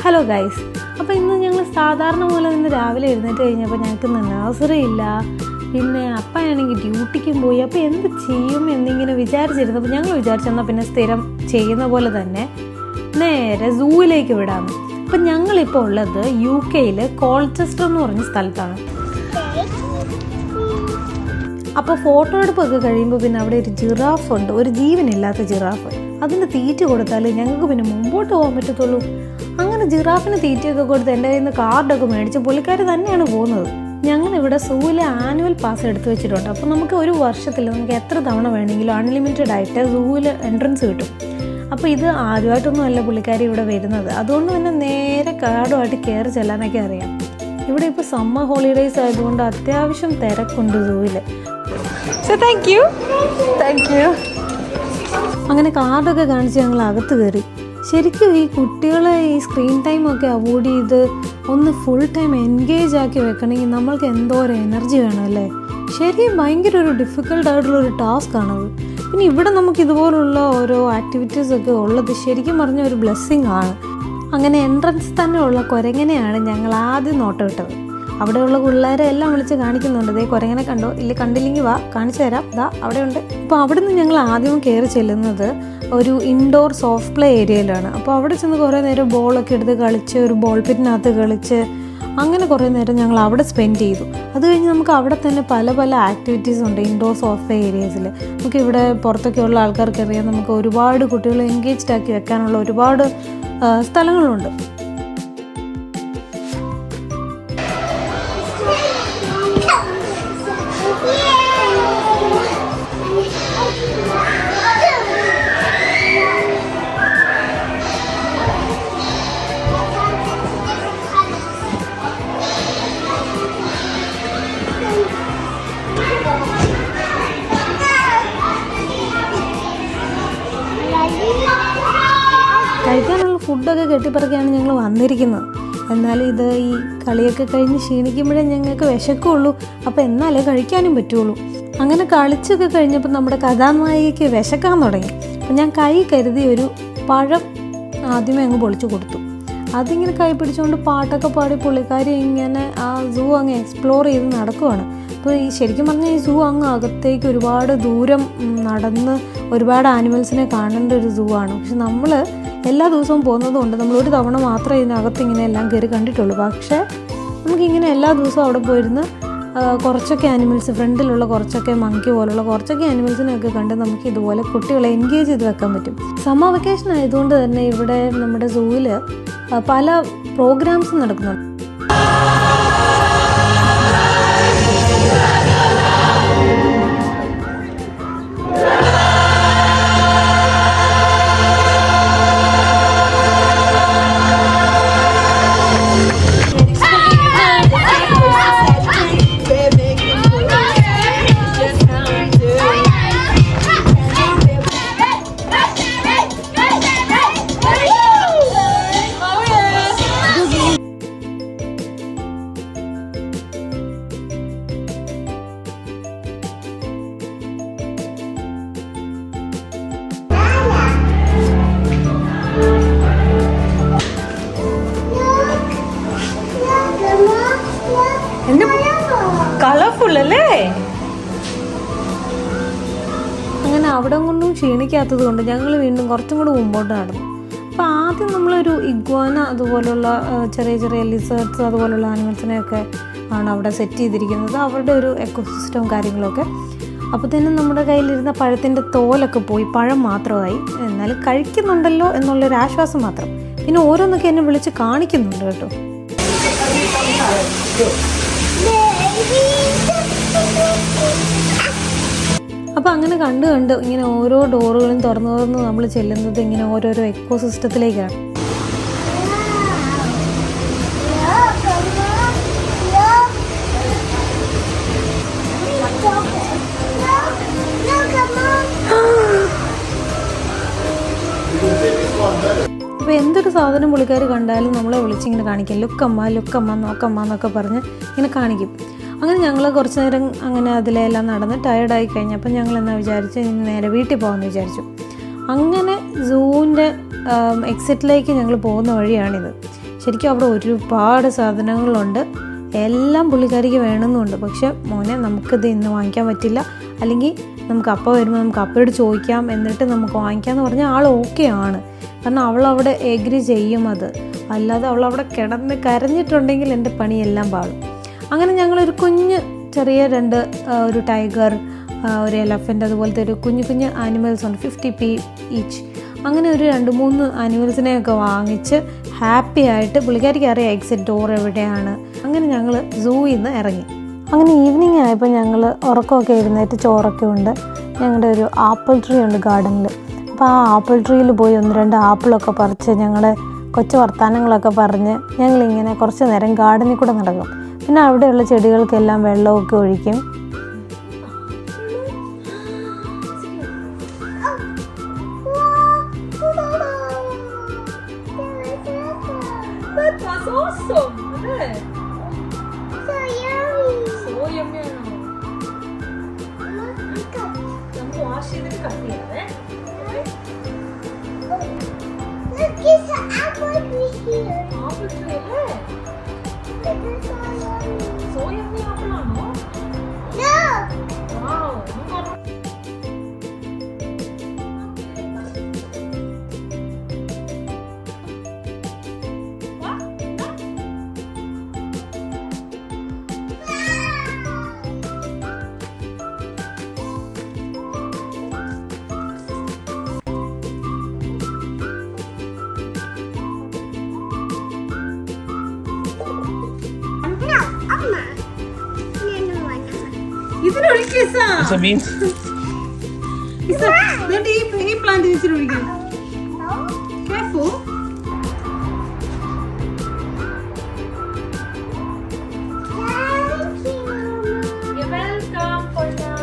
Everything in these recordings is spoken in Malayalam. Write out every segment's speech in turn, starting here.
ഹലോ ഗൈസ്, അപ്പോൾ ഇന്ന് ഞങ്ങൾ സാധാരണ പോലെ ഇന്ന് രാവിലെ എഴുന്നേറ്റ് കഴിഞ്ഞപ്പോൾ ഞങ്ങൾക്ക് നഴ്സറി ഇല്ല, പിന്നെ അപ്പയാണെങ്കിൽ ഡ്യൂട്ടിക്കും പോയി. അപ്പോൾ എന്ത് ചെയ്യും എന്നിങ്ങനെ വിചാരിച്ചിരുന്നു. അപ്പോൾ ഞങ്ങൾ വിചാരിച്ചെന്നാൽ പിന്നെ സ്ഥിരം ചെയ്യുന്ന പോലെ തന്നെ നേരെ സൂവിലേക്ക് വിടാമെന്ന്. അപ്പം ഞങ്ങളിപ്പോൾ ഉള്ളത് UK കോൾച്ചസ്റ്റർ എന്ന് പറഞ്ഞ സ്ഥലത്താണ്. അപ്പോൾ ഫോട്ടോ എടുപ്പൊക്കെ കഴിയുമ്പോൾ പിന്നെ അവിടെ ഒരു ജിറാഫ് ഉണ്ട്, ഒരു ജീവനില്ലാത്ത ജിറാഫ്. അതിന് തീറ്റ കൊടുത്താൽ ഞങ്ങൾക്ക് പിന്നെ മുമ്പോട്ട് പോകാൻ പറ്റത്തുള്ളൂ. അങ്ങനെ ജിറാഫിന് തീറ്റയൊക്കെ കൊടുത്ത് എൻ്റെ കയ്യിൽ നിന്ന് കാർഡൊക്കെ മേടിച്ച് പുള്ളിക്കാർ തന്നെയാണ് പോകുന്നത്. ഞങ്ങളിവിടെ സൂവിലെ ആനുവൽ പാസ് എടുത്തു വെച്ചിട്ടുണ്ട്. അപ്പോൾ നമുക്ക് ഒരു വർഷത്തിൽ നമുക്ക് എത്ര തവണ വേണമെങ്കിലും അൺലിമിറ്റഡ് ആയിട്ട് സൂവിൽ എൻട്രൻസ് കിട്ടും. അപ്പോൾ ഇത് ആദ്യമായിട്ടൊന്നും അല്ല പുള്ളിക്കാരി ഇവിടെ വരുന്നത്, അതുകൊണ്ട് തന്നെ നേരെ കാർഡുമായിട്ട് കയറി ചെല്ലാനൊക്കെ അറിയാം. ഇവിടെ ഇപ്പോൾ സമ്മർ ഹോളിഡേയ്സ് ആയതുകൊണ്ട് അത്യാവശ്യം തിരക്കുണ്ട് സൂവിൽ. Thank you. അങ്ങനെ കാർഡൊക്കെ കാണിച്ച് ഞങ്ങൾ അകത്ത് കയറി. ശരിക്കും ഈ കുട്ടികളെ ഈ സ്ക്രീൻ ടൈമൊക്കെ അവോയ്ഡ് ചെയ്ത് ഒന്ന് ഫുൾ ടൈം എൻഗേജ് ആക്കി വെക്കണമെങ്കിൽ നമ്മൾക്ക് എന്തോ ഒരു എനർജി വേണമല്ലേ. ശരിക്കും ഭയങ്കര ഒരു ഡിഫിക്കൽട്ടായിട്ടുള്ളൊരു ടാസ്ക്കാണത്. പിന്നെ ഇവിടെ നമുക്ക് ഇതുപോലുള്ള ഓരോ ആക്ടിവിറ്റീസൊക്കെ ഉള്ളത് ശരിക്കും പറഞ്ഞ ഒരു ബ്ലെസ്സിങ് ആണ്. അങ്ങനെ എൻട്രൻസ് തന്നെ ഉള്ള കുരങ്ങനെയാണ് ഞങ്ങൾ ആദ്യം നോട്ടം ഇട്ടത്. അവിടെയുള്ള പിള്ളേരെ എല്ലാം വിളിച്ച് കാണിക്കുന്നുണ്ട്, ദേ കുരങ്ങനെ കണ്ടോ, ഇല്ല കണ്ടില്ലെങ്കിൽ വാ കാണിച്ചു തരാം, ദാ അവിടെ ഉണ്ട്. അപ്പോൾ അവിടെ നിന്ന് ഞങ്ങൾ ആദ്യം കയറി ചെല്ലുന്നത് ഒരു ഇൻഡോർ സോഫ്റ്റ് പ്ലേ ഏരിയയിലാണ്. അപ്പോൾ അവിടെ ചെന്ന് കുറേ നേരം ബോളൊക്കെ എടുത്ത് കളിച്ച് ഒരു ബോൾ പിറ്റിനകത്ത് കളിച്ച് അങ്ങനെ കുറേ നേരം ഞങ്ങൾ അവിടെ സ്പെൻഡ് ചെയ്തു. അത് കഴിഞ്ഞ് നമുക്ക് അവിടെ തന്നെ പല പല ആക്ടിവിറ്റീസ് ഉണ്ട് ഇൻഡോർ സോഫ്റ്റ് പ്ലേ ഏരിയസിൽ. നമുക്ക് ഇവിടെ പുറത്തൊക്കെയുള്ള ആൾക്കാർക്ക് അറിയാം, നമുക്ക് ഒരുപാട് കുട്ടികളെ എൻഗേജ്ഡ് ആക്കി വെക്കാനുള്ള ഒരുപാട് സ്ഥലങ്ങളുണ്ട്. കഴിക്കാനുള്ള ഫുഡൊക്കെ കെട്ടിപ്പറക്കിയാണ് ഞങ്ങൾ വന്നിരിക്കുന്നത്. എന്നാലും ഇത് ഈ കളിയൊക്കെ കഴിഞ്ഞ് ക്ഷീണിക്കുമ്പോഴേ ഞങ്ങൾക്ക് വിശക്കുള്ളൂ. അപ്പോൾ എന്നാലേ കഴിക്കാനും പറ്റുള്ളൂ. അങ്ങനെ കളിച്ചൊക്കെ കഴിഞ്ഞപ്പോൾ നമ്മുടെ കഥാനായികയ്ക്ക് വിശക്കാൻ തുടങ്ങി. അപ്പം ഞാൻ കൈ കരുതി ഒരു പഴം ആദ്യമേ അങ്ങ് പൊളിച്ചു കൊടുത്തു. അതിങ്ങനെ കൈ പിടിച്ചുകൊണ്ട് പാട്ടൊക്കെ പാടി പുള്ളിക്കാരി ഇങ്ങനെ ആ സൂ അങ്ങ് എക്സ്പ്ലോർ ചെയ്ത് നടക്കുവാണ്. അപ്പോൾ ഈ ശരിക്കും പറഞ്ഞാൽ ഈ സൂ അങ്ങ് അകത്തേക്ക് ഒരുപാട് ദൂരം നടന്ന് ഒരുപാട് ആനിമൽസിനെ കാണേണ്ട ഒരു സൂ ആണ്. പക്ഷെ നമ്മൾ എല്ലാ ദിവസവും പോകുന്നതുകൊണ്ട് നമ്മൾ ഒരു തവണ മാത്രമേ ഇതിനകത്ത് ഇങ്ങനെ എല്ലാം കയറി കണ്ടിട്ടുള്ളൂ. പക്ഷേ നമുക്കിങ്ങനെ എല്ലാ ദിവസവും അവിടെ പോയിരുന്ന് കുറച്ചൊക്കെ ആനിമൽസ്, ഫ്രണ്ടിലുള്ള കുറച്ചൊക്കെ മങ്കി പോലുള്ള കുറച്ചൊക്കെ ആനിമൽസിനെയൊക്കെ കണ്ട് നമുക്ക് ഇതുപോലെ കുട്ടികളെ എൻഗേജ് ചെയ്ത് വെക്കാൻ പറ്റും. സമ്മർ വെക്കേഷൻ ആയതുകൊണ്ട് തന്നെ ഇവിടെ നമ്മുടെ സൂവിൽ പല പ്രോഗ്രാംസും നടക്കുന്നുണ്ട്. കളർഫുൾ അല്ലേ? അങ്ങനെ അവിടെ കൊണ്ടും ക്ഷീണിക്കാത്തത് കൊണ്ട് ഞങ്ങൾ വീണ്ടും കുറച്ചും കൂടി മുമ്പോട്ട് നടന്നു. അപ്പോൾ ആദ്യം നമ്മളൊരു ഇഗ്വാന അതുപോലുള്ള ചെറിയ ചെറിയ ലിസേർട്സ് അതുപോലുള്ള ആനിമൽസിനെയൊക്കെ ആണ് അവിടെ സെറ്റ് ചെയ്തിരിക്കുന്നത്, അവരുടെ ഒരു എക്കോസിസ്റ്റവും കാര്യങ്ങളൊക്കെ. അപ്പോൾ തന്നെ നമ്മുടെ കയ്യിലിരുന്ന പഴത്തിൻ്റെ തോലൊക്കെ പോയി, പഴം മാത്രമായി. എന്നാലും കഴിക്കുന്നുണ്ടല്ലോ എന്നുള്ളൊരു ആശ്വാസം മാത്രം. പിന്നെ ഓരോന്നൊക്കെ എന്നെ വിളിച്ച് കാണിക്കുന്നുണ്ട് കേട്ടോ. അപ്പോൾ അങ്ങനെ കണ്ട് ഇങ്ങനെ ഓരോ ഡോറുകളും തുറന്ന് നമ്മൾ ചെല്ലുന്നത് ഇങ്ങനെ ഓരോരോ എക്കോസിസ്റ്റത്തിലേക്കാണ്. അപ്പോൾ എന്തൊരു സാധനം പുള്ളിക്കാർ കണ്ടാലും നമ്മളെ വിളിച്ചിങ്ങനെ കാണിക്കും, ലുക്കമ്മ ലുക്കമ്മ നോക്കമ്മ എന്നൊക്കെ പറഞ്ഞ് ഇങ്ങനെ കാണിക്കും. അങ്ങനെ ഞങ്ങൾ കുറച്ച് നേരം അങ്ങനെ അതിലെല്ലാം നടന്ന് ടയർഡായി കഴിഞ്ഞപ്പോൾ ഞങ്ങൾ എന്നാ വിചാരിച്ച് നേരെ വീട്ടിൽ പോകാമെന്ന് വിചാരിച്ചു. അങ്ങനെ സൂവിൻ്റെ എക്സിറ്റിലേക്ക് ഞങ്ങൾ പോകുന്ന വഴിയാണിത്. ശരിക്കും അവിടെ ഒരുപാട് സാധനങ്ങളുണ്ട്, എല്ലാം പുള്ളിക്കാരിക്ക് വേണമെന്നുണ്ട്. പക്ഷെ മോനെ നമുക്കിത് ഇന്ന് വാങ്ങിക്കാൻ പറ്റില്ല, അല്ലെങ്കിൽ നമുക്ക് അപ്പ വരുമ്പോൾ നമുക്ക് അപ്പയോട് ചോദിക്കാം എന്നിട്ട് നമുക്ക് വാങ്ങിക്കാമെന്ന് പറഞ്ഞാൽ ആൾ ഓക്കെ ആണ്. കാരണം അവളവിടെ എഗ്രി ചെയ്യും അത്. അല്ലാതെ അവളവിടെ കിടന്ന് കരഞ്ഞിട്ടുണ്ടെങ്കിൽ എൻ്റെ പണിയെല്ലാം പാളും. അങ്ങനെ ഞങ്ങളൊരു കുഞ്ഞ് ചെറിയ ഒരു ടൈഗർ, ഒരു എലഫൻ്റ്, അതുപോലത്തെ ഒരു കുഞ്ഞു ആനിമൽസ് ഉണ്ട്, 50p ഈച്ച്. അങ്ങനെ ഒരു 2-3 ആനിമൽസിനെയൊക്കെ വാങ്ങിച്ച് ഹാപ്പി ആയിട്ട്, പുള്ളിക്കാരിക്ക് അറിയാം എക്സിറ്റ് ഡോർ എവിടെയാണ്. അങ്ങനെ ഞങ്ങൾ സൂയിൽ നിന്ന് ഇറങ്ങി. അങ്ങനെ ഈവനിങ് ആയപ്പോൾ ഞങ്ങൾ ഉറക്കമൊക്കെ എഴുന്നേറ്റ് ചോറൊക്കെ ഉണ്ട്. ഞങ്ങളുടെ ഒരു ആപ്പിൾ ട്രീ ഉണ്ട് ഗാർഡനിൽ. അപ്പോൾ ആ ആപ്പിൾ ട്രീയിൽ പോയി 1-2 ആപ്പിളൊക്കെ പറിച്ച് ഞങ്ങൾ കൊച്ചു വർത്തമാനങ്ങളൊക്കെ പറഞ്ഞ് ഞങ്ങളിങ്ങനെ കുറച്ച് നേരം ഗാർഡനിൽ കൂടെ നടക്കും. പിന്നെ അവിടെയുള്ള ചെടികൾക്കെല്ലാം വെള്ളമൊക്കെ ഒഴിക്കും. Isa beans. Isa, don't he plant in the Careful. You're welcome for now.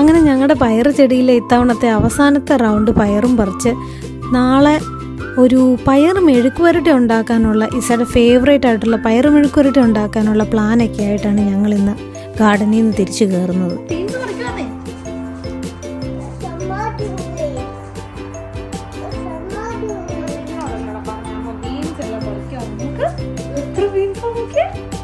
അങ്ങനെ ഞങ്ങളുടെ പയർ ചെടിയിലെ ഇത്തവണത്തെ അവസാനത്തെ റൗണ്ട് പയറും പറിച്ച് നാളെ ഒരു പയർ മെഴുക്കുവരട്ടി ഉണ്ടാക്കാനുള്ള ഇസയുടെ ഫേവറേറ്റ് ആയിട്ടുള്ള പയർ മെഴുക്കുവരട്ടി ഉണ്ടാക്കാനുള്ള പ്ലാനൊക്കെ ആയിട്ടാണ് ഞങ്ങൾ ഇന്ന് ഗാർഡനിൽ നിന്ന് തിരിച്ചു കയറുന്നത്. Eത്ര ബീൻസ്